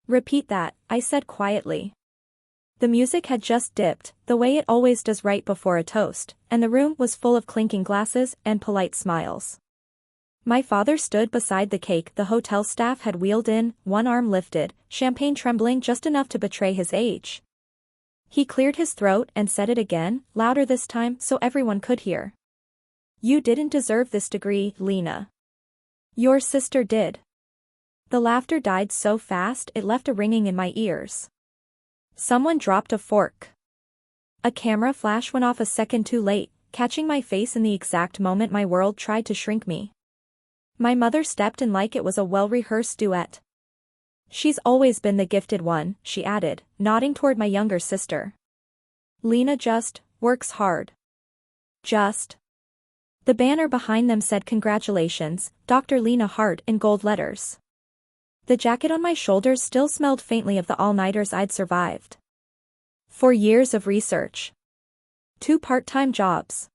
Repeat that, I said quietly. The music had just dipped, the way it always does right before a toast, and the room was full of clinking glasses and polite smiles. My father stood beside the cake the hotel staff had wheeled in, one arm lifted, champagne trembling just enough to betray his age. He cleared his throat and said it again, louder this time so everyone could hear. You didn't deserve this degree, Lena. Your sister did. The laughter died so fast it left a ringing in my ears. Someone dropped a fork. A camera flash went off a second too late, catching my face in the exact moment my world tried to shrink me. My mother stepped in like it was a well-rehearsed duet. She's always been the gifted one, she added, nodding toward my younger sister. Lena just works hard. Just. The banner behind them said congratulations, Dr. Lena Hart in gold letters. The jacket on my shoulders still smelled faintly of the all-nighters I'd survived. 4 years of research. 2 part-time jobs.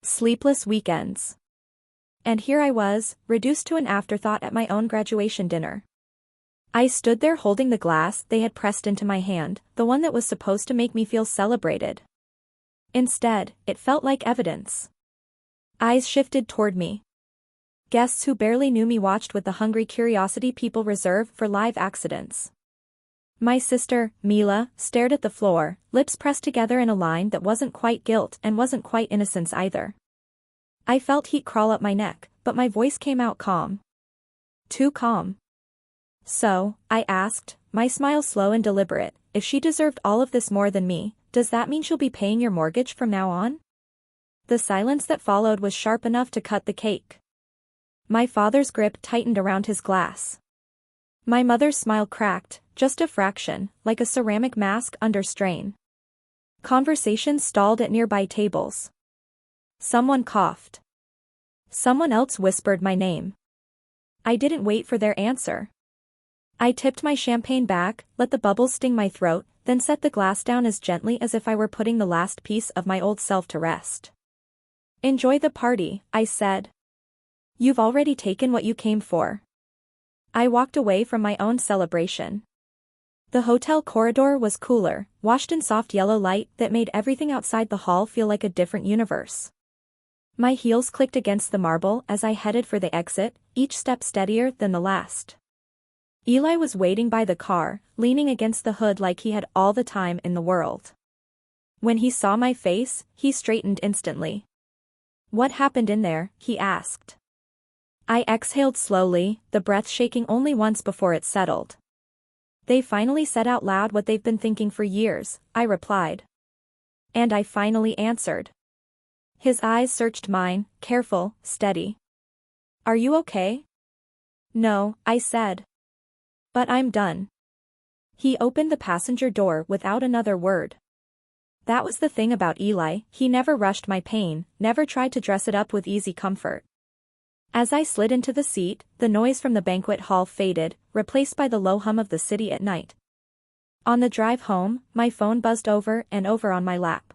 Sleepless weekends. And here I was, reduced to an afterthought at my own graduation dinner. I stood there holding the glass they had pressed into my hand, the one that was supposed to make me feel celebrated. Instead, it felt like evidence. Eyes shifted toward me. Guests who barely knew me watched with the hungry curiosity people reserve for live accidents. My sister, Mila, stared at the floor, lips pressed together in a line that wasn't quite guilt and wasn't quite innocence either. I felt heat crawl up my neck, but my voice came out calm. Too calm. So, I asked, my smile slow and deliberate, if she deserved all of this more than me, does that mean she'll be paying your mortgage from now on? The silence that followed was sharp enough to cut the cake. My father's grip tightened around his glass. My mother's smile cracked, just a fraction, like a ceramic mask under strain. Conversation stalled at nearby tables. Someone coughed. Someone else whispered my name. I didn't wait for their answer. I tipped my champagne back, let the bubbles sting my throat, then set the glass down as gently as if I were putting the last piece of my old self to rest. Enjoy the party, I said. You've already taken what you came for. I walked away from my own celebration. The hotel corridor was cooler, washed in soft yellow light that made everything outside the hall feel like a different universe. My heels clicked against the marble as I headed for the exit, each step steadier than the last. Eli was waiting by the car, leaning against the hood like he had all the time in the world. When he saw my face, he straightened instantly. What happened in there? He asked. I exhaled slowly, the breath shaking only once before it settled. They finally said out loud what they've been thinking for years, I replied. And I finally answered. His eyes searched mine, careful, steady. Are you okay? No, I said. But I'm done. He opened the passenger door without another word. That was the thing about Eli, he never rushed my pain, never tried to dress it up with easy comfort. As I slid into the seat, the noise from the banquet hall faded, replaced by the low hum of the city at night. On the drive home, my phone buzzed over and over on my lap.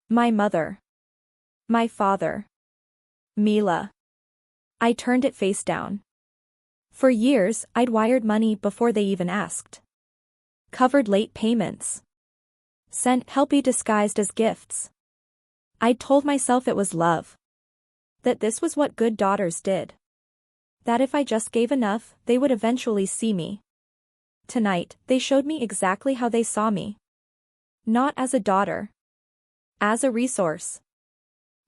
My mother. My father. Mila. I turned it face down. For years, I'd wired money before they even asked. Covered late payments. Sent helpy disguised as gifts. I'd told myself it was love. That this was what good daughters did. That if I just gave enough, they would eventually see me. Tonight, they showed me exactly how they saw me. Not as a daughter. As a resource.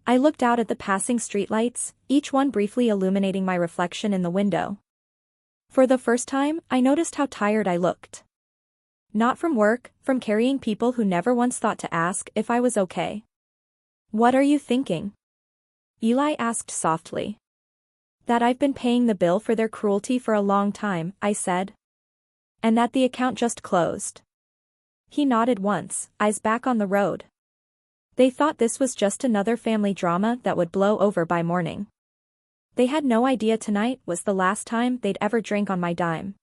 I looked out at the passing streetlights, each one briefly illuminating my reflection in the window. For the first time, I noticed how tired I looked. Not from work, from carrying people who never once thought to ask if I was okay. What are you thinking? Eli asked softly. That I've been paying the bill for their cruelty for a long time, I said. And that the account just closed. He nodded once, eyes back on the road. They thought this was just another family drama that would blow over by morning. They had no idea tonight was the last time they'd ever drink on my dime.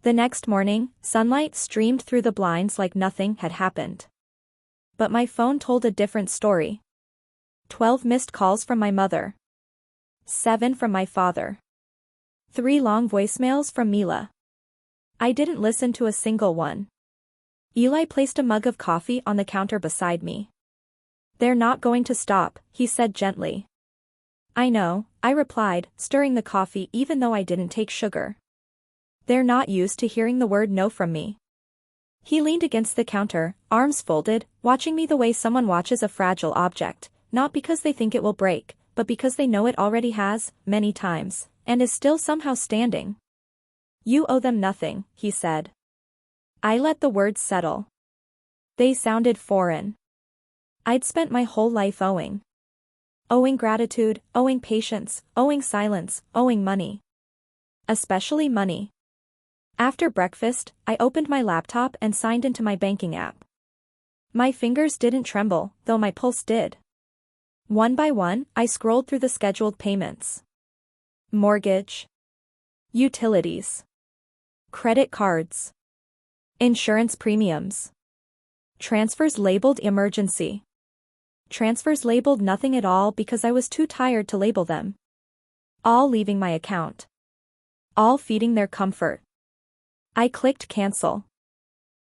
The next morning, sunlight streamed through the blinds like nothing had happened. But my phone told a different story. 12 missed calls from my mother. 7 from my father. 3 long voicemails from Mila. I didn't listen to a single one. Eli placed a mug of coffee on the counter beside me. "They're not going to stop," he said gently. "I know," I replied, stirring the coffee even though I didn't take sugar. "They're not used to hearing the word no from me." He leaned against the counter, arms folded, watching me the way someone watches a fragile object, not because they think it will break, but because they know it already has, many times, and is still somehow standing. "You owe them nothing," he said. I let the words settle. They sounded foreign. I'd spent my whole life owing. Owing gratitude, owing patience, owing silence, owing money. Especially money. After breakfast, I opened my laptop and signed into my banking app. My fingers didn't tremble, though my pulse did. One by one, I scrolled through the scheduled payments. Mortgage. Utilities. Credit cards. Insurance premiums. Transfers labeled emergency. Transfers labeled nothing at all because I was too tired to label them. All leaving my account. All feeding their comfort. I clicked cancel.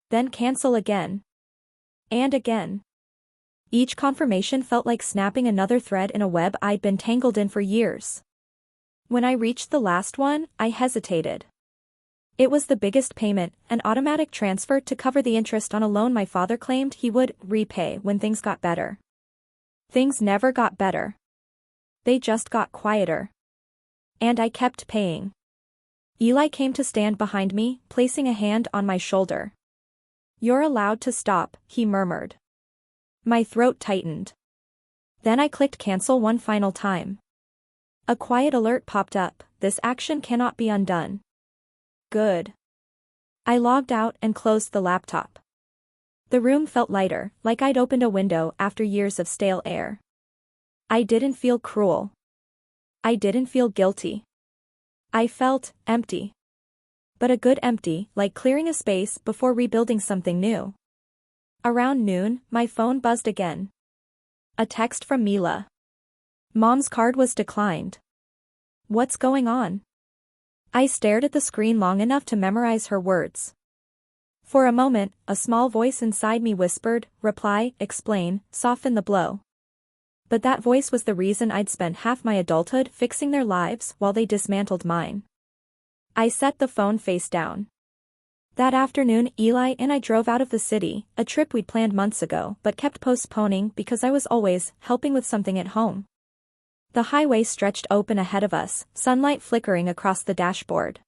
Then cancel again. And again. Each confirmation felt like snapping another thread in a web I'd been tangled in for years. When I reached the last one, I hesitated. It was the biggest payment, an automatic transfer to cover the interest on a loan my father claimed he would repay when things got better. Things never got better. They just got quieter. And I kept paying. Eli came to stand behind me, placing a hand on my shoulder. "You're allowed to stop," he murmured. My throat tightened. Then I clicked cancel one final time. A quiet alert popped up, "This action cannot be undone." Good. I logged out and closed the laptop. The room felt lighter, like I'd opened a window after years of stale air. I didn't feel cruel. I didn't feel guilty. I felt empty. But a good empty, like clearing a space before rebuilding something new. Around noon, my phone buzzed again. A text from Mila. "Mom's card was declined." What's going on? I stared at the screen long enough to memorize her words. For a moment, a small voice inside me whispered, "Reply, explain, soften the blow." But that voice was the reason I'd spent half my adulthood fixing their lives while they dismantled mine. I set the phone face down. That afternoon, Eli and I drove out of the city, a trip we'd planned months ago but kept postponing because I was always helping with something at home. The highway stretched open ahead of us, sunlight flickering across the dashboard.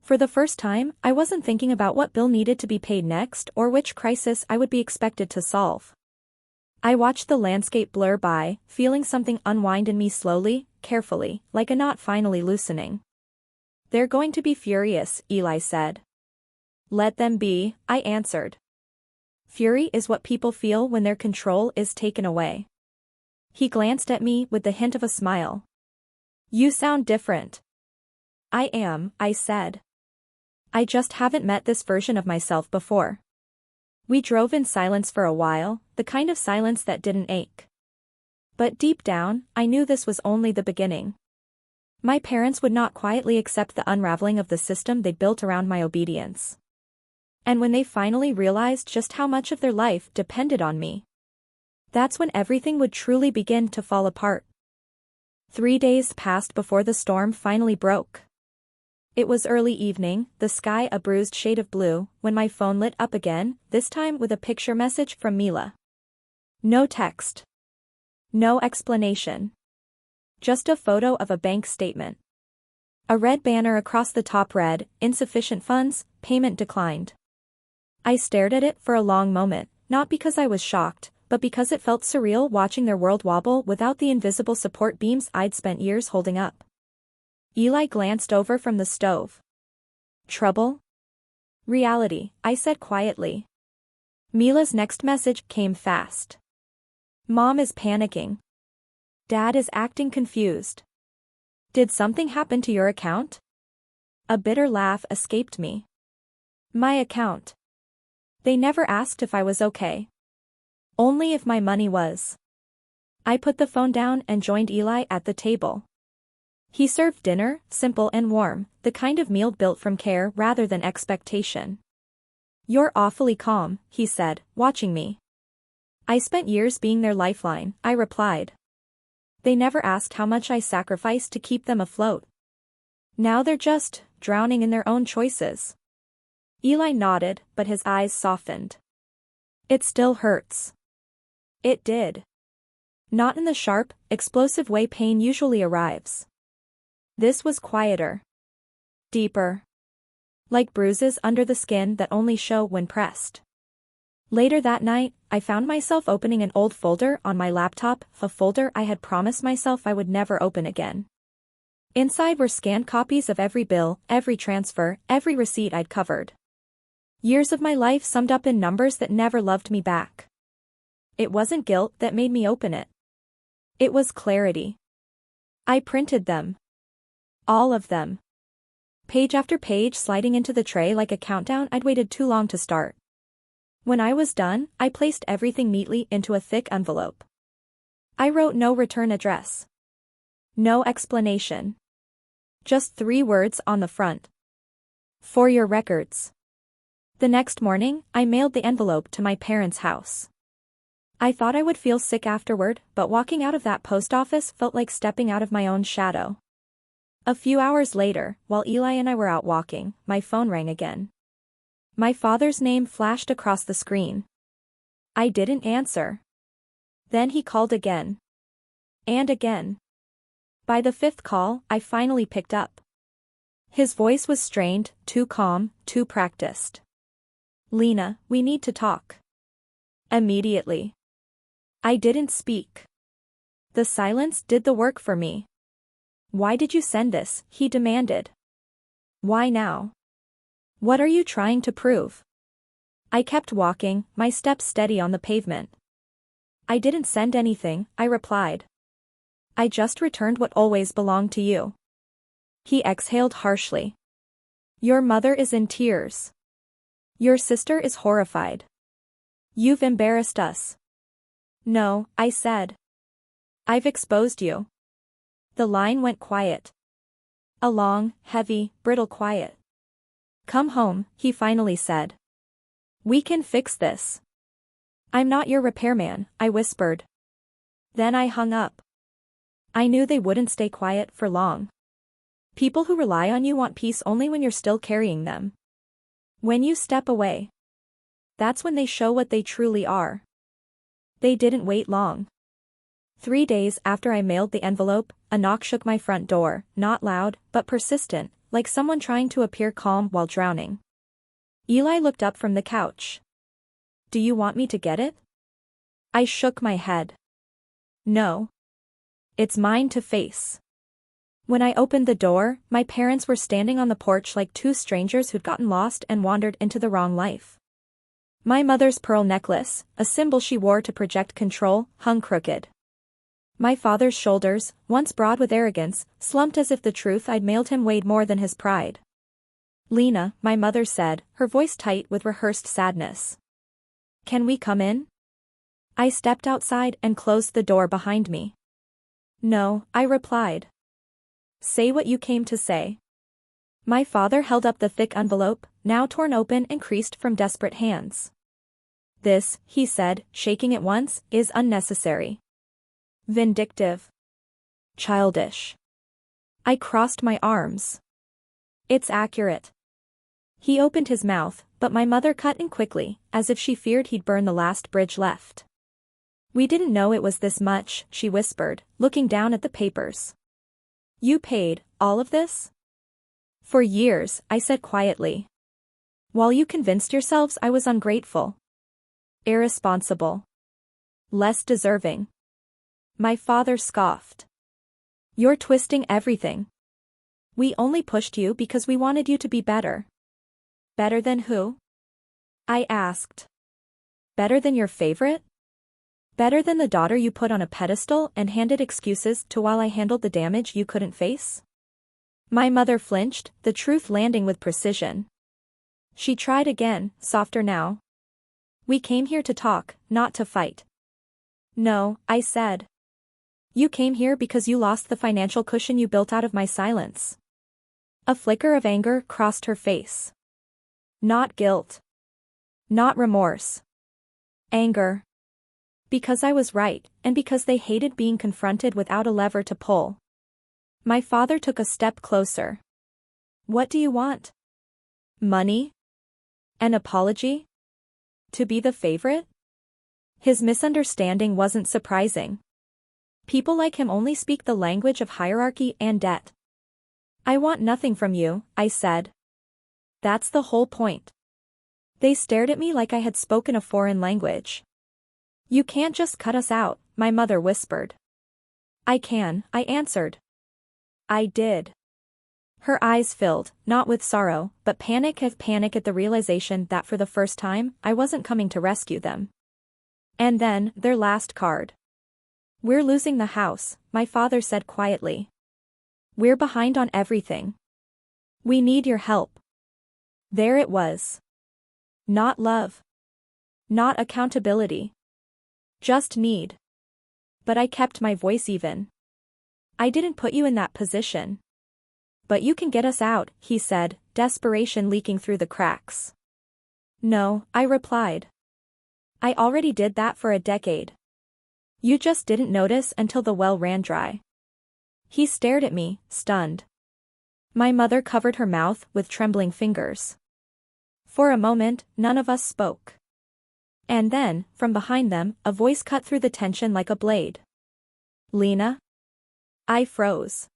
For the first time, I wasn't thinking about what bill needed to be paid next or which crisis I would be expected to solve. I watched the landscape blur by, feeling something unwind in me slowly, carefully, like a knot finally loosening. "They're going to be furious," Eli said. "Let them be," I answered. Fury is what people feel when their control is taken away. He glanced at me with the hint of a smile. "You sound different." "I am," I said. "I just haven't met this version of myself before." We drove in silence for a while, the kind of silence that didn't ache. But deep down, I knew this was only the beginning. My parents would not quietly accept the unraveling of the system they'd built around my obedience. And when they finally realized just how much of their life depended on me, that's when everything would truly begin to fall apart. 3 days passed before the storm finally broke. It was early evening, the sky a bruised shade of blue, when my phone lit up again, this time with a picture message from Mila. No text. No explanation. Just a photo of a bank statement. A red banner across the top read, "Insufficient funds, payment declined." I stared at it for a long moment, not because I was shocked, but because it felt surreal watching their world wobble without the invisible support beams I'd spent years holding up. Eli glanced over from the stove. "Trouble?" "Reality," I said quietly. Mila's next message came fast. "Mom is panicking. Dad is acting confused. Did something happen to your account?" A bitter laugh escaped me. "My account. They never asked if I was okay. Only if my money was." I put the phone down and joined Eli at the table. He served dinner, simple and warm, the kind of meal built from care rather than expectation. "You're awfully calm," he said, watching me. "I spent years being their lifeline," I replied. "They never asked how much I sacrificed to keep them afloat. Now they're just drowning in their own choices." Eli nodded, but his eyes softened. "It still hurts." It did. Not in the sharp, explosive way pain usually arrives. This was quieter. Deeper. Like bruises under the skin that only show when pressed. Later that night, I found myself opening an old folder on my laptop, a folder I had promised myself I would never open again. Inside were scanned copies of every bill, every transfer, every receipt I'd covered. Years of my life summed up in numbers that never loved me back. It wasn't guilt that made me open it. It was clarity. I printed them. All of them. Page after page sliding into the tray like a countdown I'd waited too long to start. When I was done, I placed everything neatly into a thick envelope. I wrote no return address. No explanation. Just 3 words on the front. "For your records." The next morning, I mailed the envelope to my parents' house. I thought I would feel sick afterward, but walking out of that post office felt like stepping out of my own shadow. A few hours later, while Eli and I were out walking, my phone rang again. My father's name flashed across the screen. I didn't answer. Then he called again. And again. By the 5th call, I finally picked up. His voice was strained, too calm, too practiced. "Lena, we need to talk." Immediately. I didn't speak. The silence did the work for me. "Why did you send this?" he demanded. "Why now? What are you trying to prove?" I kept walking, my steps steady on the pavement. "I didn't send anything," I replied. "I just returned what always belonged to you." He exhaled harshly. "Your mother is in tears. Your sister is horrified. You've embarrassed us." "No," I said. "I've exposed you." The line went quiet. A long, heavy, brittle quiet. "Come home," he finally said. "We can fix this." "I'm not your repairman," I whispered. Then I hung up. I knew they wouldn't stay quiet for long. People who rely on you want peace only when you're still carrying them. When you step away, that's when they show what they truly are. They didn't wait long. 3 days after I mailed the envelope, a knock shook my front door, not loud, but persistent, like someone trying to appear calm while drowning. Eli looked up from the couch. "Do you want me to get it?" I shook my head. "No. It's mine to face." When I opened the door, my parents were standing on the porch like 2 strangers who'd gotten lost and wandered into the wrong life. My mother's pearl necklace, a symbol she wore to project control, hung crooked. My father's shoulders, once broad with arrogance, slumped as if the truth I'd mailed him weighed more than his pride. "Lena," my mother said, her voice tight with rehearsed sadness. "Can we come in?" I stepped outside and closed the door behind me. "No," I replied. "Say what you came to say." My father held up the thick envelope, now torn open and creased from desperate hands. "This," he said, shaking it once, "is unnecessary. Vindictive. Childish." I crossed my arms. "It's accurate." He opened his mouth, but my mother cut in quickly, as if she feared he'd burn the last bridge left. "We didn't know it was this much," she whispered, looking down at the papers. "You paid all of this?" "For years," I said quietly. "While you convinced yourselves I was ungrateful. Irresponsible. Less deserving." My father scoffed. "You're twisting everything. We only pushed you because we wanted you to be better." "Better than who?" I asked. "Better than your favorite? Better than the daughter you put on a pedestal and handed excuses to while I handled the damage you couldn't face?" My mother flinched, the truth landing with precision. She tried again, softer now. "We came here to talk, not to fight." "No," I said. You came here because you lost the financial cushion you built out of my silence. A flicker of anger crossed her face. Not guilt. Not remorse. Anger. Because I was right, and because they hated being confronted without a lever to pull. My father took a step closer. What do you want? Money? An apology? To be the favorite? His misunderstanding wasn't surprising. People like him only speak the language of hierarchy and debt. I want nothing from you, I said. That's the whole point. They stared at me like I had spoken a foreign language. You can't just cut us out, my mother whispered. I can, I answered. I did. Her eyes filled, not with sorrow, but panic at the realization that for the first time, I wasn't coming to rescue them. And then, their last card. We're losing the house, my father said quietly. We're behind on everything. We need your help. There it was. Not love. Not accountability. Just need. But I kept my voice even. I didn't put you in that position. But you can get us out, he said, desperation leaking through the cracks. No, I replied. I already did that for a decade. You just didn't notice until the well ran dry. He stared at me, stunned. My mother covered her mouth with trembling fingers. For a moment, none of us spoke. And then, from behind them, a voice cut through the tension like a blade. Lena? I froze.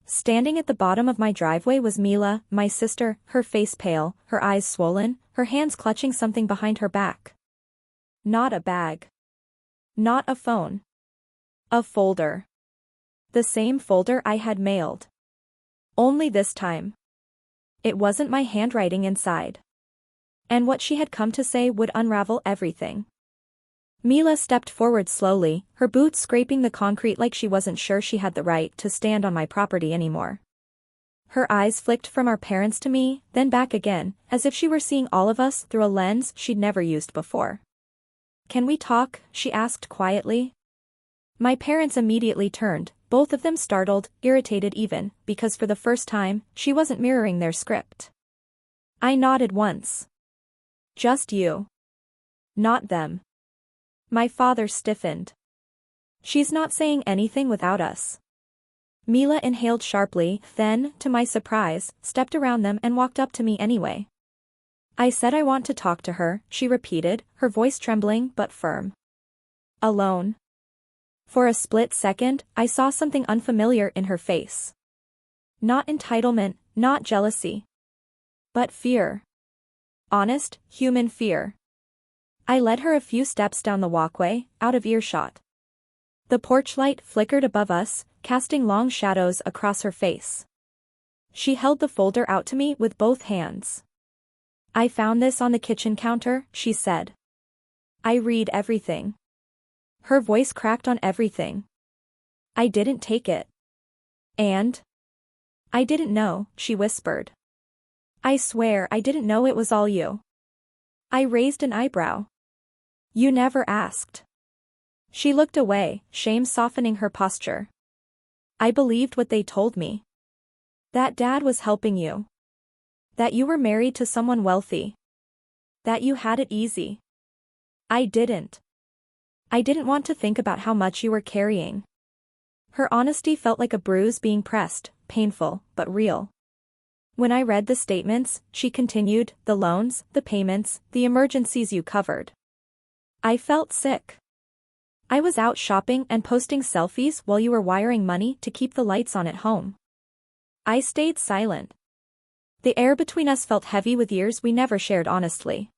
Standing at the bottom of my driveway was Mila, my sister, her face pale, her eyes swollen, her hands clutching something behind her back. Not a bag. Not a phone. A folder. The same folder I had mailed. Only this time. It wasn't my handwriting inside. And what she had come to say would unravel everything. Mila stepped forward slowly, her boots scraping the concrete like she wasn't sure she had the right to stand on my property anymore. Her eyes flicked from our parents to me, then back again, as if she were seeing all of us through a lens she'd never used before. Can we talk? She asked quietly. My parents immediately turned, both of them startled, irritated even, because for the first time, she wasn't mirroring their script. I nodded once. Just you. Not them. My father stiffened. She's not saying anything without us. Mila inhaled sharply, then, to my surprise, stepped around them and walked up to me anyway. I said I want to talk to her, she repeated, her voice trembling but firm. Alone. For a split second, I saw something unfamiliar in her face. Not entitlement, not jealousy. But fear. Honest, human fear. I led her a few steps down the walkway, out of earshot. The porch light flickered above us, casting long shadows across her face. She held the folder out to me with both hands. I found this on the kitchen counter, she said. I read everything. Her voice cracked on everything. I didn't take it. And? I didn't know, she whispered. I swear I didn't know it was all you. I raised an eyebrow. You never asked. She looked away, shame softening her posture. I believed what they told me. That Dad was helping you. That you were married to someone wealthy. That you had it easy. I didn't. I didn't want to think about how much you were carrying. Her honesty felt like a bruise being pressed, painful, but real. When I read the statements, she continued, the loans, the payments, the emergencies you covered. I felt sick. I was out shopping and posting selfies while you were wiring money to keep the lights on at home. I stayed silent. The air between us felt heavy with years we never shared honestly.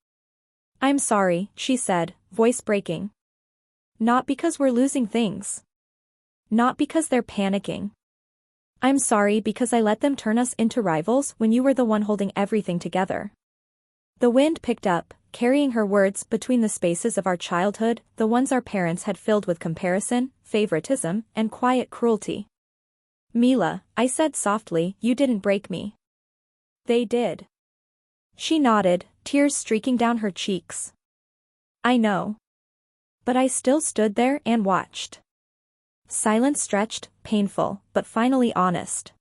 I'm sorry, she said, voice breaking. Not because we're losing things. Not because they're panicking. I'm sorry because I let them turn us into rivals when you were the one holding everything together. The wind picked up, carrying her words between the spaces of our childhood, the ones our parents had filled with comparison, favoritism, and quiet cruelty. Mila, I said softly, you didn't break me. They did. She nodded, tears streaking down her cheeks. I know. But I still stood there and watched. Silence stretched, painful, but finally honest.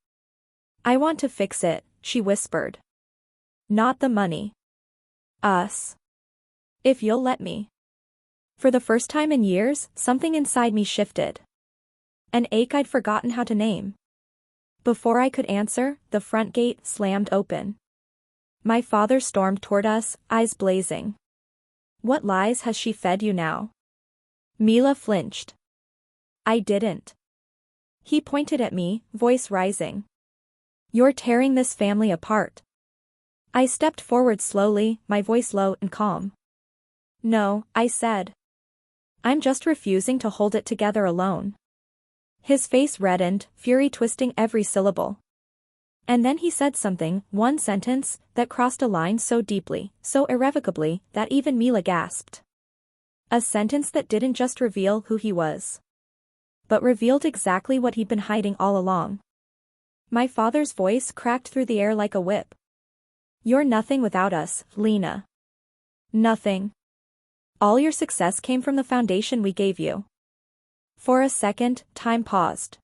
I want to fix it, she whispered. Not the money. Us. If you'll let me. For the first time in years, something inside me shifted. An ache I'd forgotten how to name. Before I could answer, the front gate slammed open. My father stormed toward us, eyes blazing. What lies has she fed you now? Mila flinched. I didn't. He pointed at me, voice rising. You're tearing this family apart. I stepped forward slowly, my voice low and calm. No, I said. I'm just refusing to hold it together alone. His face reddened, fury twisting every syllable. And then he said something, one sentence, that crossed a line so deeply, so irrevocably, that even Mila gasped. A sentence that didn't just reveal who he was, but revealed exactly what he'd been hiding all along. My father's voice cracked through the air like a whip. You're nothing without us, Lena. Nothing. All your success came from the foundation we gave you. For a second, time paused.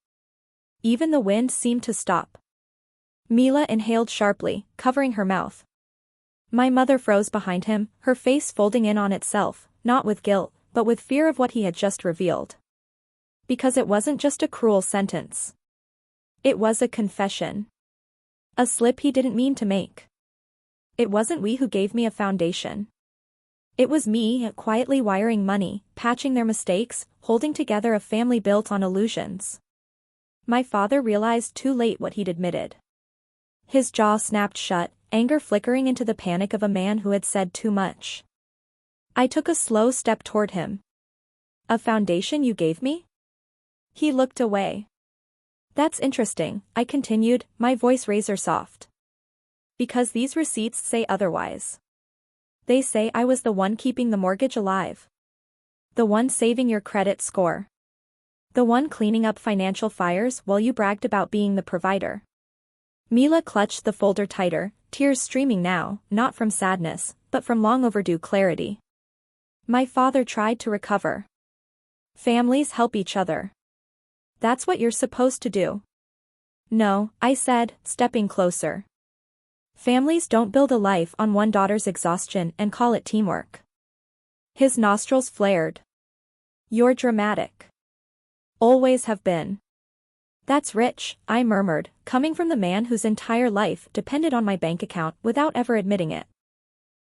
Even the wind seemed to stop. Mila inhaled sharply, covering her mouth. My mother froze behind him, her face folding in on itself, not with guilt, but with fear of what he had just revealed. Because it wasn't just a cruel sentence. It was a confession. A slip he didn't mean to make. It wasn't we who gave me a foundation. It was me, quietly wiring money, patching their mistakes, holding together a family built on illusions. My father realized too late what he'd admitted. His jaw snapped shut, anger flickering into the panic of a man who had said too much. I took a slow step toward him. A foundation you gave me? He looked away. That's interesting, I continued, my voice razor soft. Because these receipts say otherwise. They say I was the one keeping the mortgage alive. The one saving your credit score. The one cleaning up financial fires while you bragged about being the provider. Mila clutched the folder tighter, tears streaming now, not from sadness, but from long overdue clarity. My father tried to recover. Families help each other. That's what you're supposed to do. No, I said, stepping closer. Families don't build a life on one daughter's exhaustion and call it teamwork. His nostrils flared. You're dramatic. Always have been. That's rich, I murmured, coming from the man whose entire life depended on my bank account without ever admitting it.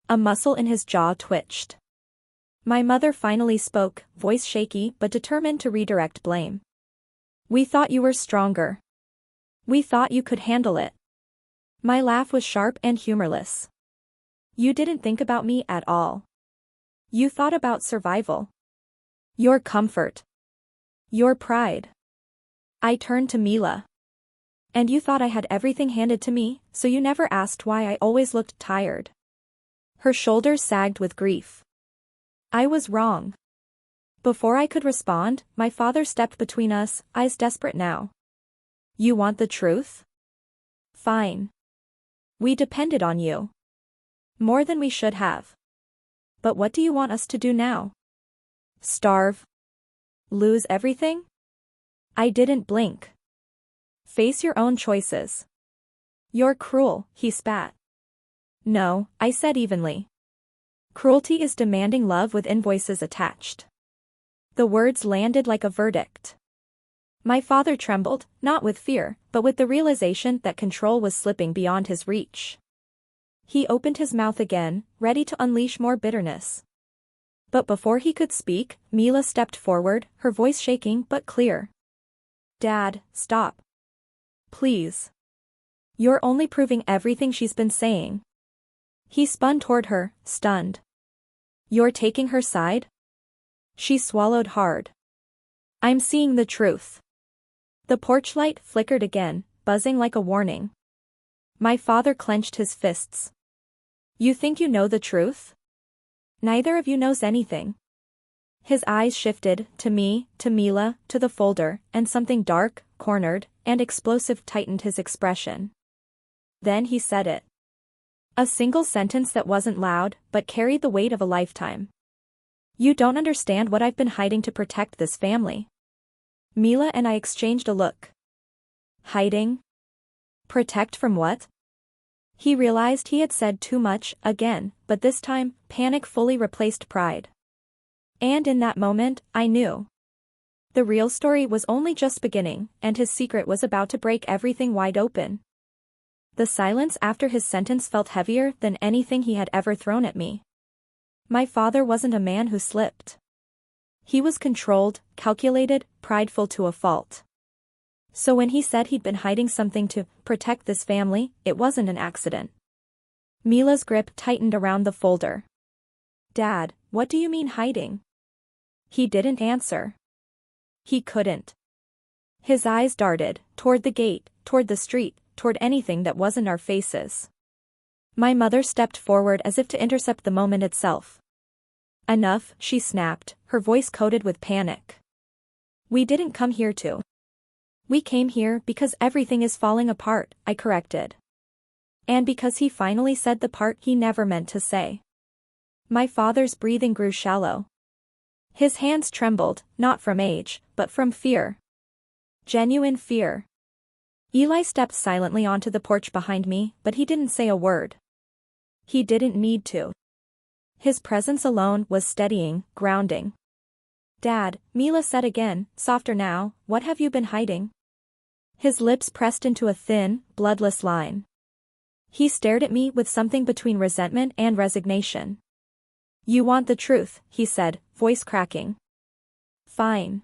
A muscle in his jaw twitched. My mother finally spoke, voice shaky but determined to redirect blame. We thought you were stronger. We thought you could handle it. My laugh was sharp and humorless. You didn't think about me at all. You thought about survival. Your comfort. Your pride. I turned to Mila. And you thought I had everything handed to me, so you never asked why I always looked tired. Her shoulders sagged with grief. I was wrong. Before I could respond, my father stepped between us, eyes desperate now. You want the truth? Fine. We depended on you. More than we should have. But what do you want us to do now? Starve? Lose everything? I didn't blink. Face your own choices. You're cruel, he spat. No, I said evenly. Cruelty is demanding love with invoices attached. The words landed like a verdict. My father trembled, not with fear, but with the realization that control was slipping beyond his reach. He opened his mouth again, ready to unleash more bitterness. But before he could speak, Mila stepped forward, her voice shaking but clear. Dad, stop. Please. You're only proving everything she's been saying. He spun toward her, stunned. You're taking her side? She swallowed hard. I'm seeing the truth. The porch light flickered again, buzzing like a warning. My father clenched his fists. You think you know the truth? Neither of you knows anything. His eyes shifted, to me, to Mila, to the folder, and something dark, cornered, and explosive tightened his expression. Then he said it. A single sentence that wasn't loud, but carried the weight of a lifetime. You don't understand what I've been hiding to protect this family. Mila and I exchanged a look. Hiding? Protect from what? He realized he had said too much, again, but this time, panic fully replaced pride. And in that moment, I knew. The real story was only just beginning, and his secret was about to break everything wide open. The silence after his sentence felt heavier than anything he had ever thrown at me. My father wasn't a man who slipped. He was controlled, calculated, prideful to a fault. So when he said he'd been hiding something to protect this family, it wasn't an accident. Mila's grip tightened around the folder. Dad, what do you mean hiding? He didn't answer. He couldn't. His eyes darted, toward the gate, toward the street, toward anything that wasn't our faces. My mother stepped forward as if to intercept the moment itself. Enough, she snapped, her voice coated with panic. We didn't come here to. We came here because everything is falling apart, I corrected. And because he finally said the part he never meant to say. My father's breathing grew shallow. His hands trembled, not from age, but from fear. Genuine fear. Eli stepped silently onto the porch behind me, but he didn't say a word. He didn't need to. His presence alone was steadying, grounding. Dad, Mila said again, softer now, what have you been hiding? His lips pressed into a thin, bloodless line. He stared at me with something between resentment and resignation. You want the truth, he said, voice cracking. Fine.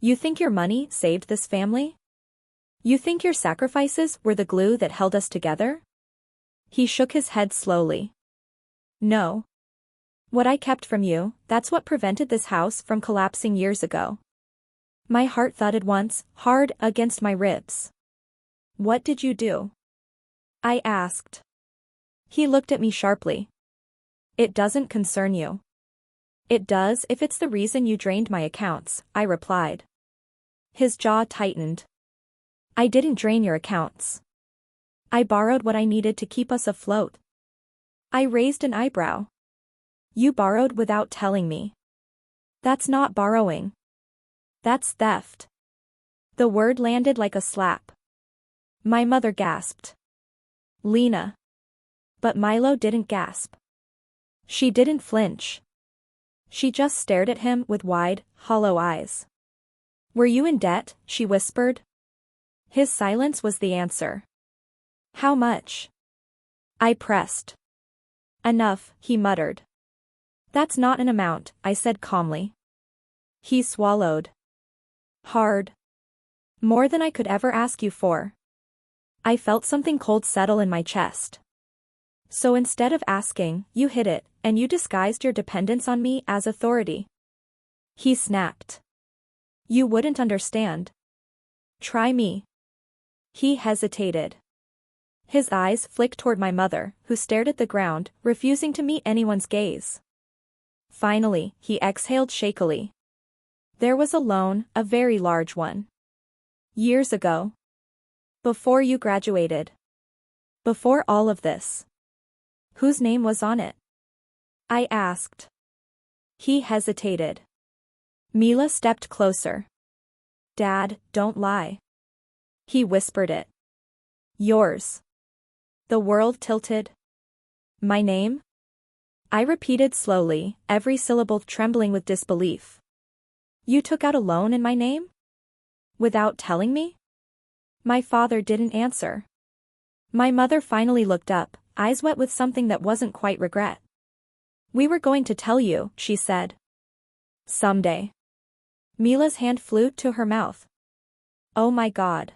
You think your money saved this family? You think your sacrifices were the glue that held us together? He shook his head slowly. No. What I kept from you, that's what prevented this house from collapsing years ago. My heart thudded once, hard against my ribs. What did you do? I asked. He looked at me sharply. It doesn't concern you. It does if it's the reason you drained my accounts, I replied. His jaw tightened. I didn't drain your accounts. I borrowed what I needed to keep us afloat. I raised an eyebrow. You borrowed without telling me. That's not borrowing. That's theft. The word landed like a slap. My mother gasped. Lena. But Milo didn't gasp. She didn't flinch. She just stared at him with wide, hollow eyes. Were you in debt? She whispered. His silence was the answer. How much? I pressed. Enough, he muttered. That's not an amount, I said calmly. He swallowed. Hard. More than I could ever ask you for. I felt something cold settle in my chest. So instead of asking, you hid it, and you disguised your dependence on me as authority. He snapped. You wouldn't understand. Try me. He hesitated. His eyes flicked toward my mother, who stared at the ground, refusing to meet anyone's gaze. Finally, he exhaled shakily. There was a loan, a very large one. Years ago. Before you graduated. Before all of this. Whose name was on it? I asked. He hesitated. Mila stepped closer. Dad, don't lie. He whispered it. Yours. The world tilted. My name? I repeated slowly, every syllable trembling with disbelief. You took out a loan in my name? Without telling me? My father didn't answer. My mother finally looked up, eyes wet with something that wasn't quite regret. We were going to tell you, she said. Someday. Mila's hand flew to her mouth. Oh my God.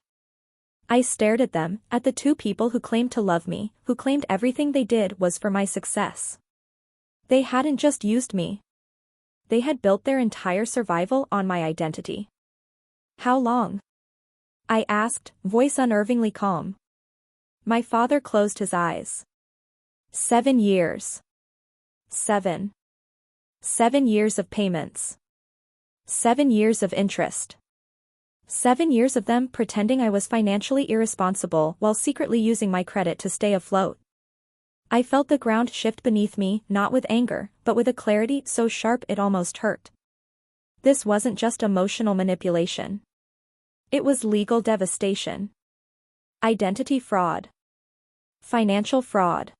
I stared at them, at the two people who claimed to love me, who claimed everything they did was for my success. They hadn't just used me. They had built their entire survival on my identity. How long? I asked, voice unnervingly calm. My father closed his eyes. 7 years. 7. 7 years of payments. 7 years of interest. 7 years of them pretending I was financially irresponsible while secretly using my credit to stay afloat. I felt the ground shift beneath me, not with anger, but with a clarity so sharp it almost hurt. This wasn't just emotional manipulation. It was legal devastation. Identity fraud. Financial fraud.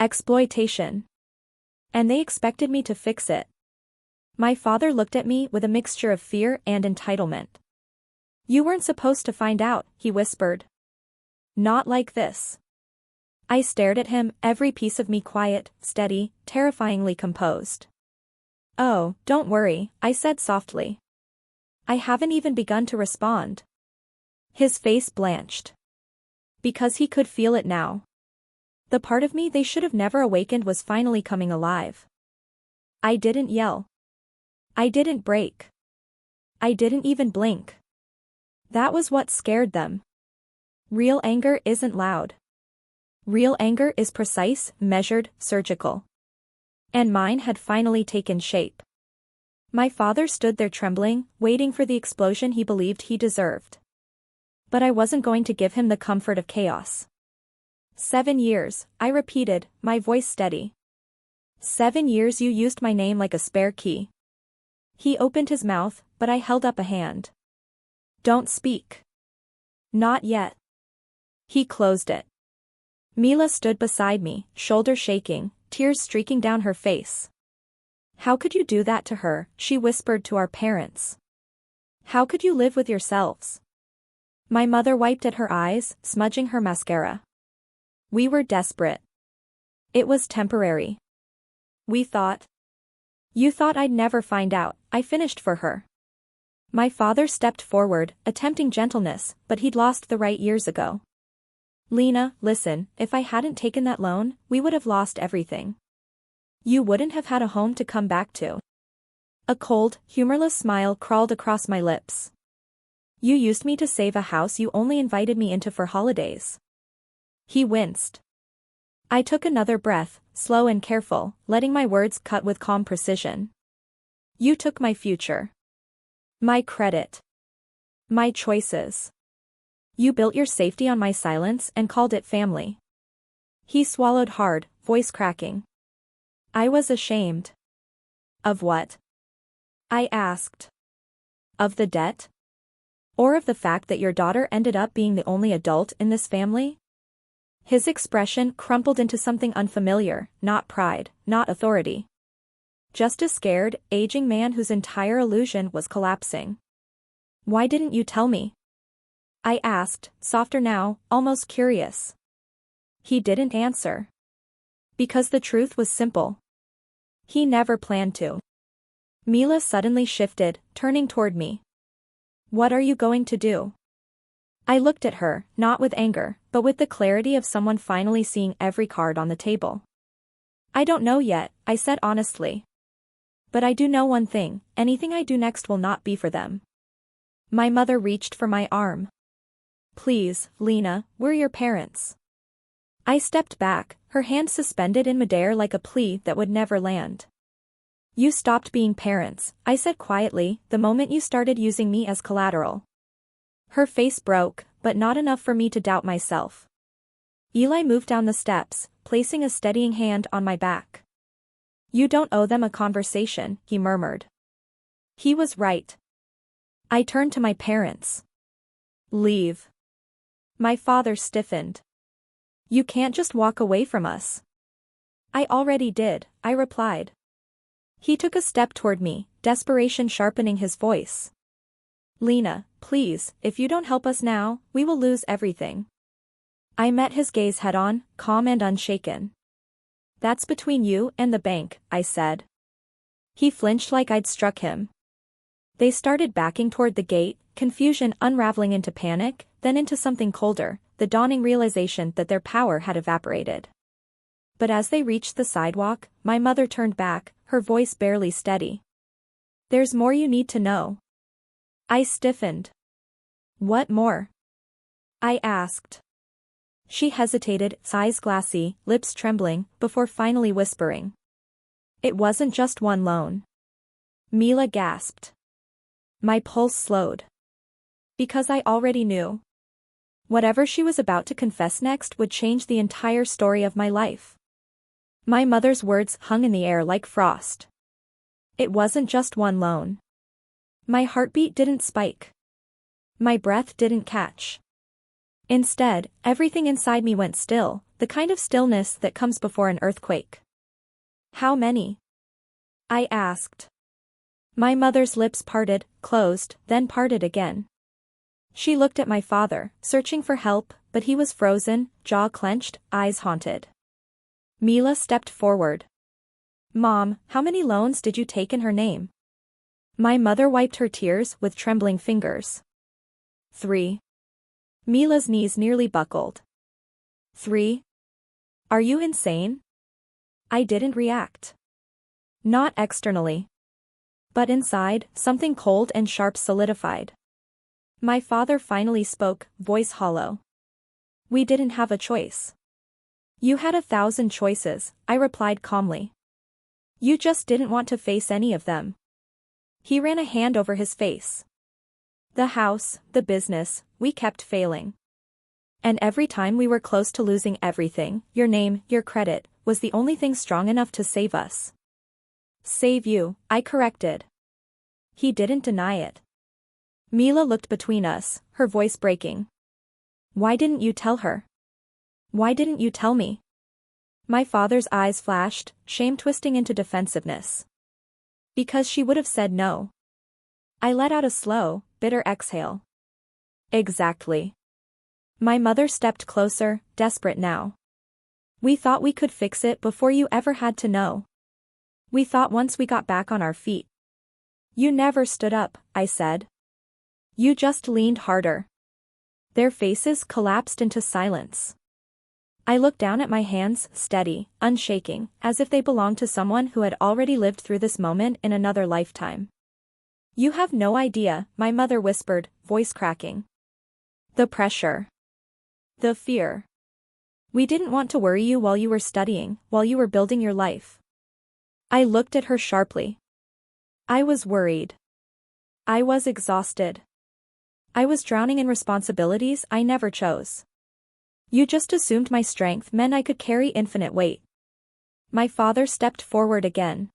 Exploitation. And they expected me to fix it. My father looked at me with a mixture of fear and entitlement. "You weren't supposed to find out," he whispered. "Not like this." I stared at him, every piece of me quiet, steady, terrifyingly composed. "Oh, don't worry," I said softly. "I haven't even begun to respond." His face blanched. Because he could feel it now. The part of me they should have never awakened was finally coming alive. I didn't yell. I didn't break. I didn't even blink. That was what scared them. Real anger isn't loud. Real anger is precise, measured, surgical. And mine had finally taken shape. My father stood there trembling, waiting for the explosion he believed he deserved. But I wasn't going to give him the comfort of chaos. 7 years, I repeated, my voice steady. 7 years you used my name like a spare key. He opened his mouth, but I held up a hand. Don't speak. Not yet. He closed it. Mila stood beside me, shoulder shaking, tears streaking down her face. How could you do that to her? She whispered to our parents. How could you live with yourselves? My mother wiped at her eyes, smudging her mascara. We were desperate. It was temporary. We thought. You thought I'd never find out, I finished for her. My father stepped forward, attempting gentleness, but he'd lost the right years ago. Lena, listen, if I hadn't taken that loan, we would have lost everything. You wouldn't have had a home to come back to. A cold, humorless smile crawled across my lips. You used me to save a house you only invited me into for holidays. He winced. I took another breath, slow and careful, letting my words cut with calm precision. You took my future. My credit. My choices. You built your safety on my silence and called it family. He swallowed hard, voice cracking. I was ashamed. Of what? I asked. Of the debt? Or of the fact that your daughter ended up being the only adult in this family? His expression crumpled into something unfamiliar, not pride, not authority. Just a scared, aging man whose entire illusion was collapsing. Why didn't you tell me? I asked, softer now, almost curious. He didn't answer. Because the truth was simple. He never planned to. Mila suddenly shifted, turning toward me. What are you going to do? I looked at her, not with anger, but with the clarity of someone finally seeing every card on the table. I don't know yet, I said honestly. But I do know one thing, anything I do next will not be for them. My mother reached for my arm. Please, Lena, we're your parents. I stepped back, her hand suspended in midair like a plea that would never land. You stopped being parents, I said quietly, the moment you started using me as collateral. Her face broke, but not enough for me to doubt myself. Eli moved down the steps, placing a steadying hand on my back. You don't owe them a conversation, he murmured. He was right. I turned to my parents. Leave. My father stiffened. You can't just walk away from us. I already did, I replied. He took a step toward me, desperation sharpening his voice. Lena, please, if you don't help us now, we will lose everything. I met his gaze head-on, calm and unshaken. That's between you and the bank, I said. He flinched like I'd struck him. They started backing toward the gate, confusion unraveling into panic, then into something colder, the dawning realization that their power had evaporated. But as they reached the sidewalk, my mother turned back, her voice barely steady. There's more you need to know. I stiffened. What more? I asked. She hesitated, eyes glassy, lips trembling, before finally whispering. It wasn't just one loan. Mila gasped. My pulse slowed. Because I already knew. Whatever she was about to confess next would change the entire story of my life. My mother's words hung in the air like frost. It wasn't just one loan. My heartbeat didn't spike. My breath didn't catch. Instead, everything inside me went still, the kind of stillness that comes before an earthquake. How many? I asked. My mother's lips parted, closed, then parted again. She looked at my father, searching for help, but he was frozen, jaw clenched, eyes haunted. Mila stepped forward. Mom, how many loans did you take in her name? My mother wiped her tears with trembling fingers. 3. Mila's knees nearly buckled. 3. Are you insane? I didn't react. Not externally. But inside, something cold and sharp solidified. My father finally spoke, voice hollow. We didn't have a choice. You had 1,000 choices, I replied calmly. You just didn't want to face any of them. He ran a hand over his face. The house, the business, we kept failing. And every time we were close to losing everything, your name, your credit, was the only thing strong enough to save us. Save you, I corrected. He didn't deny it. Mila looked between us, her voice breaking. Why didn't you tell her? Why didn't you tell me? My father's eyes flashed, shame twisting into defensiveness. Because she would have said no. I let out a slow, bitter exhale. Exactly. My mother stepped closer, desperate now. We thought we could fix it before you ever had to know. We thought once we got back on our feet. You never stood up, I said. You just leaned harder. Their faces collapsed into silence. I looked down at my hands, steady, unshaking, as if they belonged to someone who had already lived through this moment in another lifetime. You have no idea, my mother whispered, voice cracking. The pressure. The fear. We didn't want to worry you while you were studying, while you were building your life. I looked at her sharply. I was worried. I was exhausted. I was drowning in responsibilities I never chose. You just assumed my strength meant I could carry infinite weight. My father stepped forward again.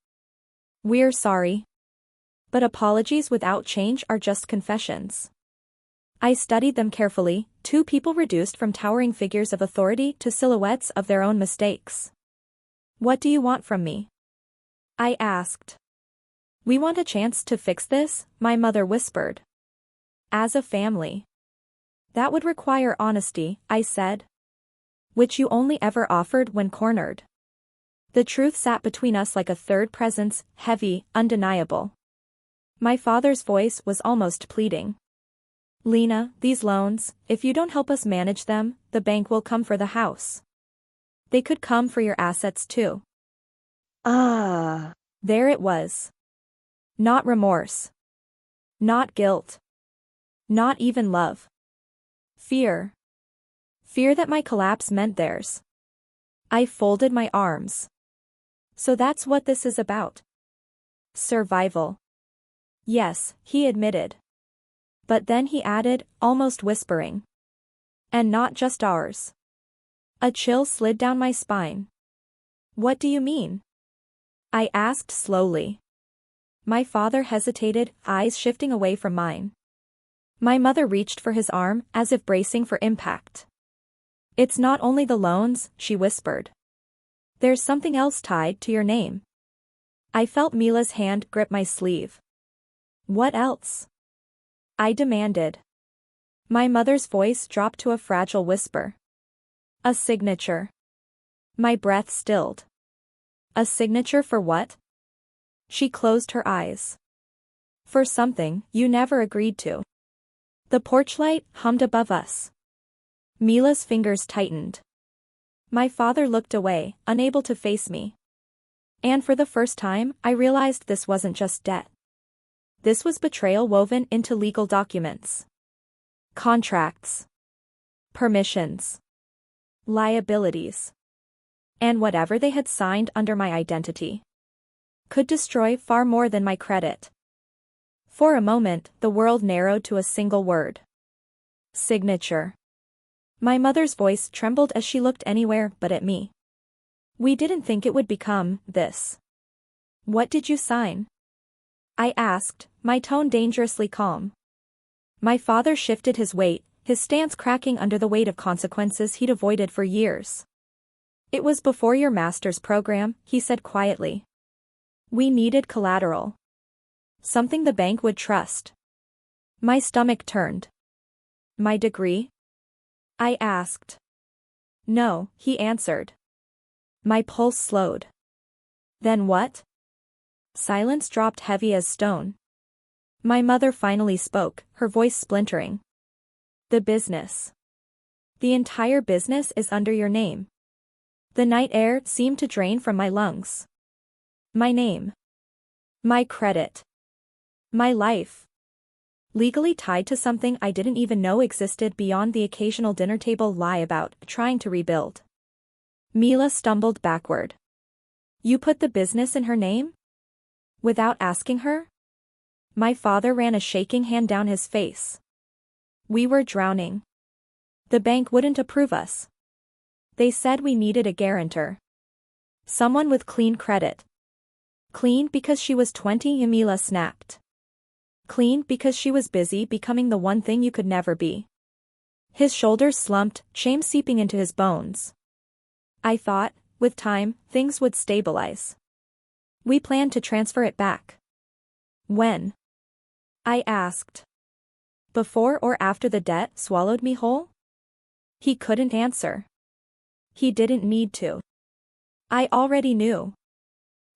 We're sorry. But apologies without change are just confessions. I studied them carefully, two people reduced from towering figures of authority to silhouettes of their own mistakes. What do you want from me? I asked. We want a chance to fix this, my mother whispered. As a family. That would require honesty, I said. Which you only ever offered when cornered. The truth sat between us like a third presence, heavy, undeniable. My father's voice was almost pleading. Lena, these loans, if you don't help us manage them, the bank will come for the house. They could come for your assets too. There it was. Not remorse. Not guilt. Not even love. Fear. Fear that my collapse meant theirs. I folded my arms. So that's what this is about. Survival. Yes, he admitted. But then he added, almost whispering. And not just ours. A chill slid down my spine. What do you mean? I asked slowly. My father hesitated, eyes shifting away from mine. My mother reached for his arm, as if bracing for impact. It's not only the loans, she whispered. There's something else tied to your name. I felt Mila's hand grip my sleeve. What else? I demanded. My mother's voice dropped to a fragile whisper. A signature. My breath stilled. A signature for what? She closed her eyes. For something you never agreed to. The porch light hummed above us. Mila's fingers tightened. My father looked away, unable to face me. And for the first time, I realized this wasn't just debt. This was betrayal woven into legal documents. Contracts. Permissions. Liabilities. And whatever they had signed under my identity. Could destroy far more than my credit. For a moment, the world narrowed to a single word. Signature. My mother's voice trembled as she looked anywhere but at me. We didn't think it would become this. What did you sign? I asked, my tone dangerously calm. My father shifted his weight, his stance cracking under the weight of consequences he'd avoided for years. It was before your master's program, he said quietly. We needed collateral. Something the bank would trust. My stomach turned. My degree? I asked. No, he answered. My pulse slowed. Then what? Silence dropped heavy as stone. My mother finally spoke, her voice splintering. The business. The entire business is under your name. The night air seemed to drain from my lungs. My name. My credit. My life. Legally tied to something I didn't even know existed beyond the occasional dinner table lie about trying to rebuild. Mila stumbled backward. You put the business in her name? Without asking her? My father ran a shaking hand down his face. We were drowning. The bank wouldn't approve us. They said we needed a guarantor. Someone with clean credit. Clean because she was 20, Mila snapped. Clean because she was busy becoming the one thing you could never be. His shoulders slumped, shame seeping into his bones. I thought, with time, things would stabilize. We planned to transfer it back. When? I asked. Before or after the debt swallowed me whole? He couldn't answer. He didn't need to. I already knew.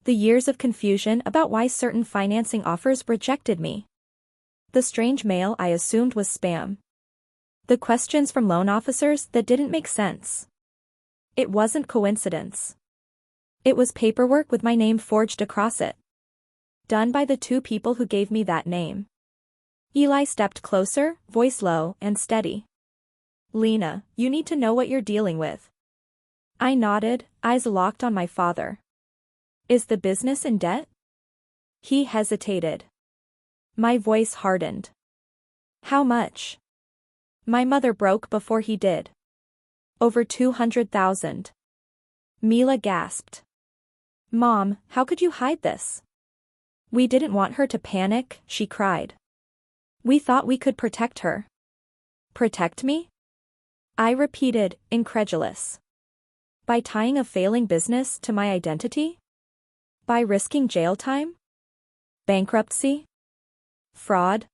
The years of confusion about why certain financing offers rejected me. The strange mail I assumed was spam. The questions from loan officers that didn't make sense. It wasn't coincidence. It was paperwork with my name forged across it. Done by the two people who gave me that name. Eli stepped closer, voice low and steady. Lena, you need to know what you're dealing with. I nodded, eyes locked on my father. Is the business in debt? He hesitated. My voice hardened. How much? My mother broke before he did. Over 200,000. Mila gasped. Mom, how could you hide this? We didn't want her to panic, she cried. We thought we could protect her. Protect me? I repeated, incredulous. By tying a failing business to my identity? By risking jail time? Bankruptcy? Fraud?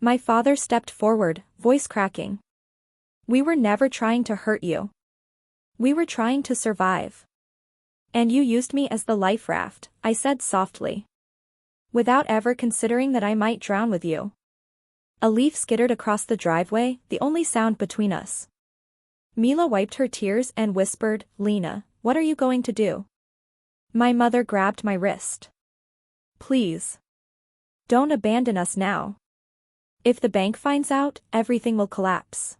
My father stepped forward, voice cracking. We were never trying to hurt you. We were trying to survive. And you used me as the life raft, I said softly. Without ever considering that I might drown with you. A leaf skittered across the driveway, the only sound between us. Mila wiped her tears and whispered, Lena, what are you going to do? My mother grabbed my wrist. Please. Don't abandon us now. If the bank finds out, everything will collapse.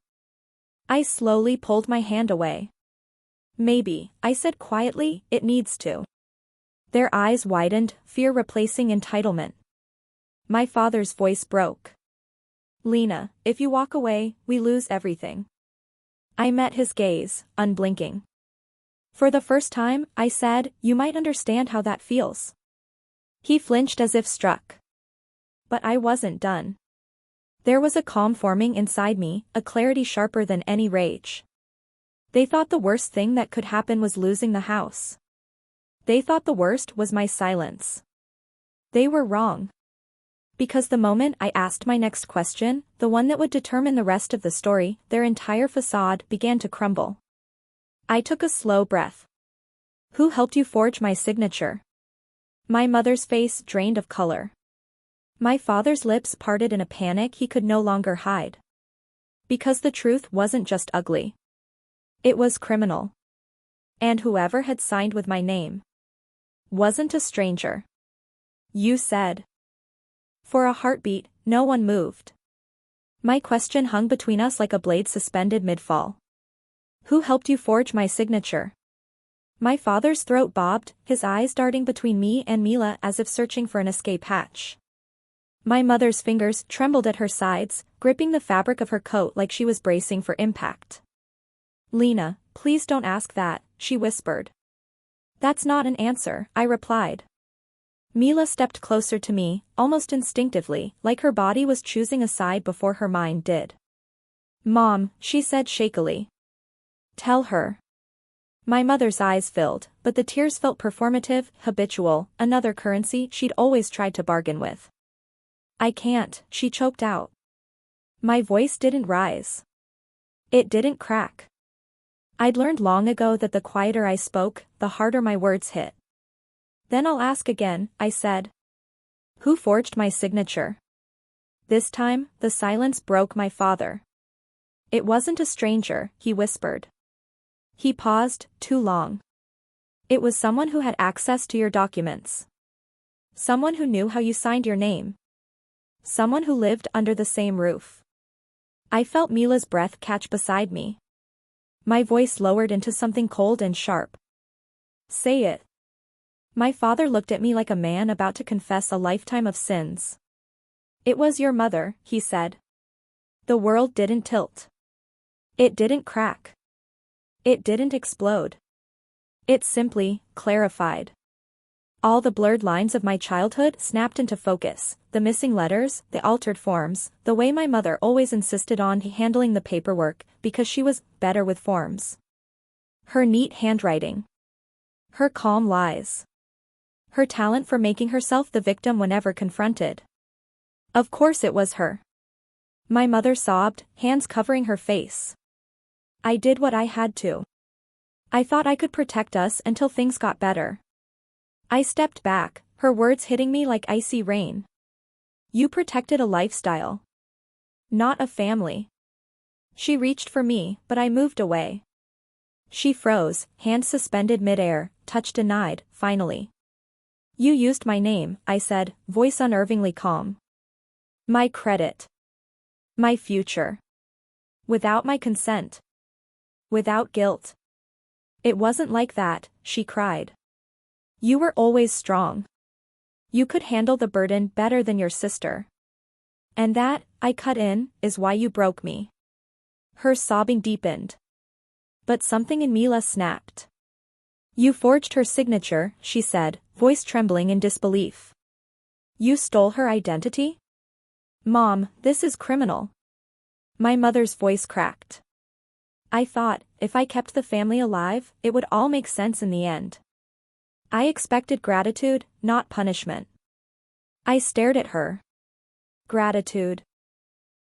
I slowly pulled my hand away. Maybe, I said quietly, it needs to. Their eyes widened, fear replacing entitlement. My father's voice broke. Lena, if you walk away, we lose everything. I met his gaze, unblinking. For the first time, I said, you might understand how that feels. He flinched as if struck. But I wasn't done. There was a calm forming inside me, a clarity sharper than any rage. They thought the worst thing that could happen was losing the house. They thought the worst was my silence. They were wrong. Because the moment I asked my next question, the one that would determine the rest of the story, their entire facade began to crumble. I took a slow breath. Who helped you forge my signature? My mother's face drained of color. My father's lips parted in a panic he could no longer hide. Because the truth wasn't just ugly. It was criminal. And whoever had signed with my name wasn't a stranger. You said. For a heartbeat, no one moved. My question hung between us like a blade suspended mid-fall. Who helped you forge my signature? My father's throat bobbed, his eyes darting between me and Mila as if searching for an escape hatch. My mother's fingers trembled at her sides, gripping the fabric of her coat like she was bracing for impact. Lena, please don't ask that, she whispered. That's not an answer, I replied. Mila stepped closer to me, almost instinctively, like her body was choosing a side before her mind did. "Mom," she said shakily. "Tell her." My mother's eyes filled, but the tears felt performative, habitual, another currency she'd always tried to bargain with. "I can't," she choked out. My voice didn't rise. It didn't crack. I'd learned long ago that the quieter I spoke, the harder my words hit. "Then I'll ask again," I said. "Who forged my signature?" This time, the silence broke my father. "It wasn't a stranger," he whispered. He paused, too long. "It was someone who had access to your documents. Someone who knew how you signed your name. Someone who lived under the same roof." I felt Mila's breath catch beside me. My voice lowered into something cold and sharp. "Say it." My father looked at me like a man about to confess a lifetime of sins. "It was your mother," he said. The world didn't tilt. It didn't crack. It didn't explode. It simply clarified. All the blurred lines of my childhood snapped into focus, the missing letters, the altered forms, the way my mother always insisted on handling the paperwork, because she was better with forms. Her neat handwriting. Her calm lies. Her talent for making herself the victim whenever confronted. Of course it was her. My mother sobbed, hands covering her face. "I did what I had to. I thought I could protect us until things got better." I stepped back, her words hitting me like icy rain. "You protected a lifestyle. Not a family." She reached for me, but I moved away. She froze, hands suspended midair, touch denied, finally. "You used my name," I said, voice unnervingly calm. "My credit. My future. Without my consent. Without guilt." "It wasn't like that," she cried. "You were always strong. You could handle the burden better than your sister. And that," I cut in, "is why you broke me." Her sobbing deepened. But something in Mila snapped. "You forged her signature," she said, voice trembling in disbelief. "You stole her identity?" "Mom, this is criminal." My mother's voice cracked. "I thought, if I kept the family alive, it would all make sense in the end. I expected gratitude, not punishment." I stared at her. Gratitude.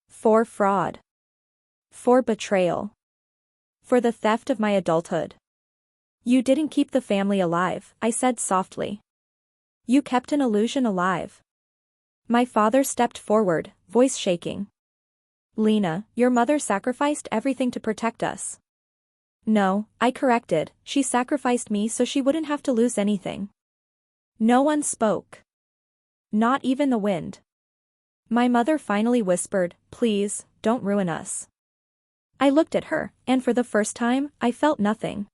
For fraud. For betrayal. For the theft of my adulthood. "You didn't keep the family alive," I said softly. "You kept an illusion alive." My father stepped forward, voice shaking. "Lena, your mother sacrificed everything to protect us." "No," I corrected, "she sacrificed me so she wouldn't have to lose anything." No one spoke. Not even the wind. My mother finally whispered, "Please, don't ruin us." I looked at her, and for the first time, I felt nothing.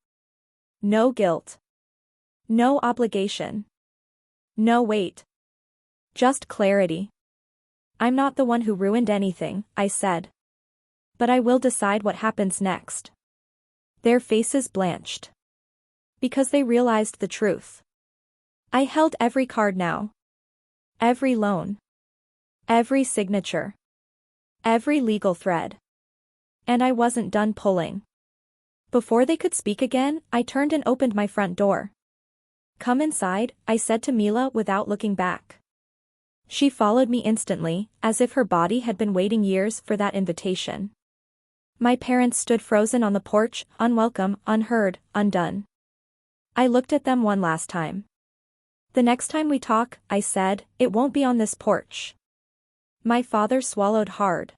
No guilt. No obligation. No weight. Just clarity. "I'm not the one who ruined anything," I said. "But I will decide what happens next." Their faces blanched. Because they realized the truth. I held every card now. Every loan. Every signature. Every legal thread. And I wasn't done pulling. Before they could speak again, I turned and opened my front door. "Come inside," I said to Mila without looking back. She followed me instantly, as if her body had been waiting years for that invitation. My parents stood frozen on the porch, unwelcome, unheard, undone. I looked at them one last time. "The next time we talk," I said, "it won't be on this porch." My father swallowed hard.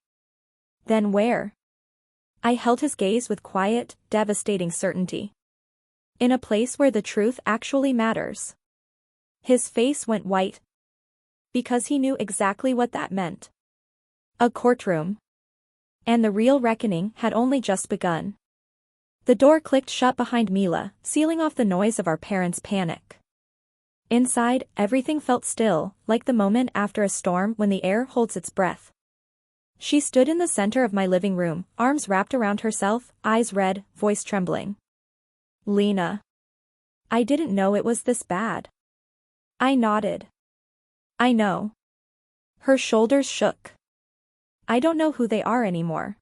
"Then where?" I held his gaze with quiet, devastating certainty. "In a place where the truth actually matters." His face went white. Because he knew exactly what that meant. A courtroom. And the real reckoning had only just begun. The door clicked shut behind Mila, sealing off the noise of our parents' panic. Inside, everything felt still, like the moment after a storm when the air holds its breath. She stood in the center of my living room, arms wrapped around herself, eyes red, voice trembling. "Lena. I didn't know it was this bad." I nodded. I know. Her shoulders shook. I don't know who they are anymore.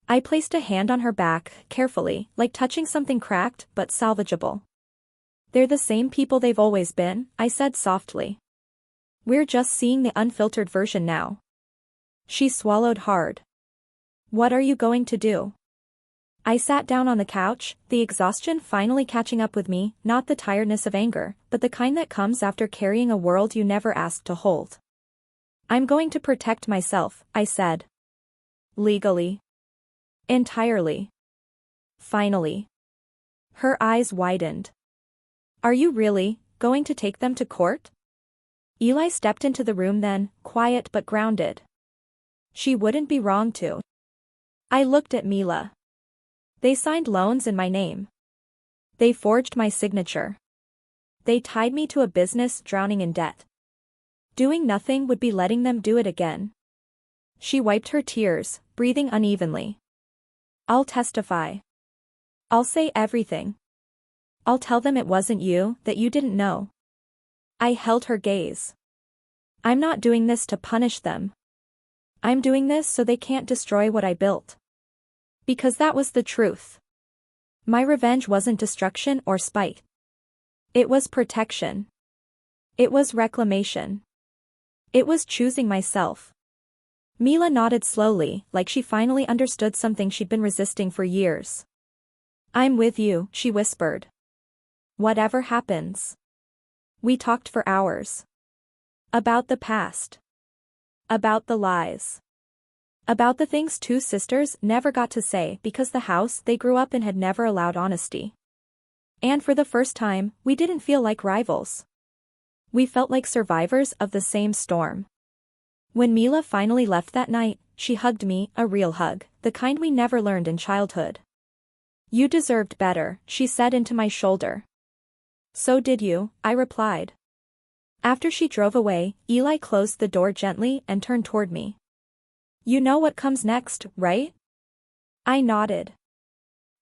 I placed a hand on her back, carefully, like touching something cracked but salvageable. They're the same people they've always been, I said softly. We're just seeing the unfiltered version now. She swallowed hard. What are you going to do? I sat down on the couch, the exhaustion finally catching up with me, not the tiredness of anger, but the kind that comes after carrying a world you never asked to hold. I'm going to protect myself, I said. Legally. Entirely. Finally. Her eyes widened. Are you really going to take them to court? Eli stepped into the room then, quiet but grounded. She wouldn't be wrong to. I looked at Mila. They signed loans in my name. They forged my signature. They tied me to a business drowning in debt. Doing nothing would be letting them do it again. She wiped her tears, breathing unevenly. I'll testify. I'll say everything. I'll tell them it wasn't you, that you didn't know. I held her gaze. I'm not doing this to punish them. I'm doing this so they can't destroy what I built. Because that was the truth. My revenge wasn't destruction or spite. It was protection. It was reclamation. It was choosing myself. Mila nodded slowly, like she finally understood something she'd been resisting for years. I'm with you, she whispered. Whatever happens. We talked for hours. About the past. About the lies. About the things two sisters never got to say because the house they grew up in had never allowed honesty. And for the first time, we didn't feel like rivals. We felt like survivors of the same storm. When Mila finally left that night, she hugged me, a real hug, the kind we never learned in childhood. You deserved better, she said into my shoulder. So did you, I replied. After she drove away, Eli closed the door gently and turned toward me. You know what comes next, right? I nodded.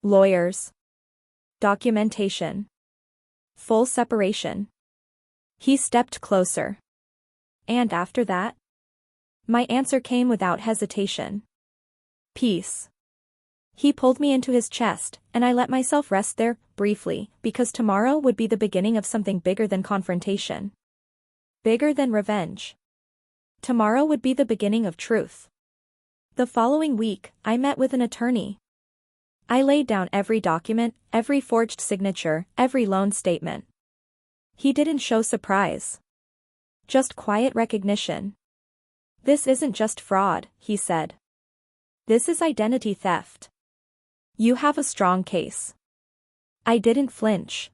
Lawyers. Documentation. Full separation. He stepped closer. And after that? My answer came without hesitation. Peace. He pulled me into his chest, and I let myself rest there, briefly, because tomorrow would be the beginning of something bigger than confrontation. Bigger than revenge. Tomorrow would be the beginning of truth. The following week, I met with an attorney. I laid down every document, every forged signature, every loan statement. He didn't show surprise. Just quiet recognition. This isn't just fraud, he said. This is identity theft. You have a strong case. I didn't flinch.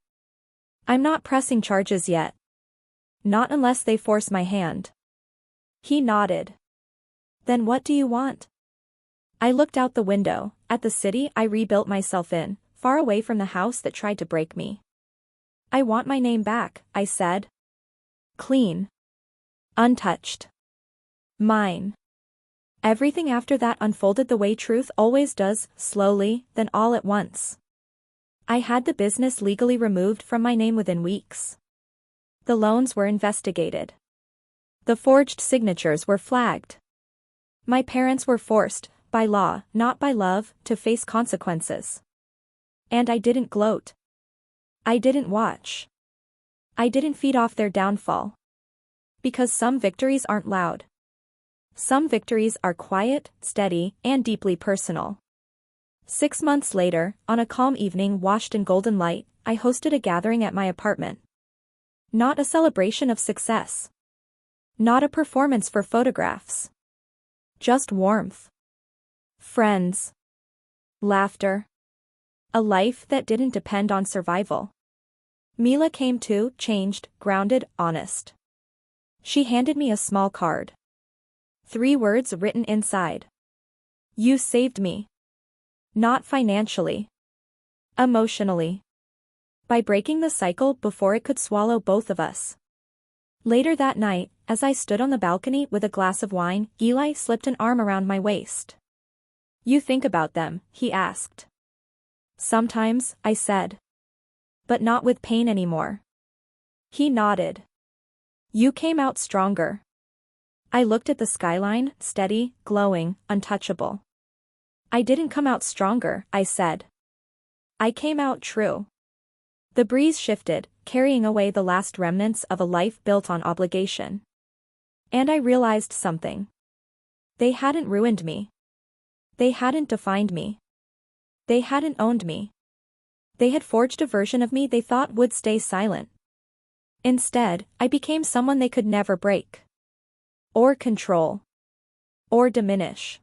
I'm not pressing charges yet. Not unless they force my hand. He nodded. Then what do you want? I looked out the window, at the city I rebuilt myself in, far away from the house that tried to break me. I want my name back, I said. Clean. Untouched. Mine. Everything after that unfolded the way truth always does, slowly, then all at once. I had the business legally removed from my name within weeks. The loans were investigated. The forged signatures were flagged. My parents were forced, by law, not by love, to face consequences. And I didn't gloat. I didn't watch. I didn't feed off their downfall. Because some victories aren't loud. Some victories are quiet, steady, and deeply personal. 6 months later, on a calm evening washed in golden light, I hosted a gathering at my apartment. Not a celebration of success. Not a performance for photographs. Just warmth. Friends. Laughter. A life that didn't depend on survival. Mila came too, changed, grounded, honest. She handed me a small card. 3 words written inside. You saved me. Not financially. Emotionally. By breaking the cycle before it could swallow both of us. Later that night, as I stood on the balcony with a glass of wine, Eli slipped an arm around my waist. You think about them, he asked. Sometimes, I said. But not with pain anymore. He nodded. You came out stronger. I looked at the skyline, steady, glowing, untouchable. I didn't come out stronger, I said. I came out true. The breeze shifted, carrying away the last remnants of a life built on obligation. And I realized something. They hadn't ruined me. They hadn't defined me. They hadn't owned me. They had forged a version of me they thought would stay silent. Instead, I became someone they could never break. Or control. Or diminish.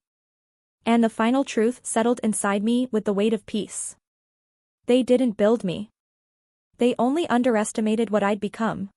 And the final truth settled inside me with the weight of peace. They didn't build me. They only underestimated what I'd become.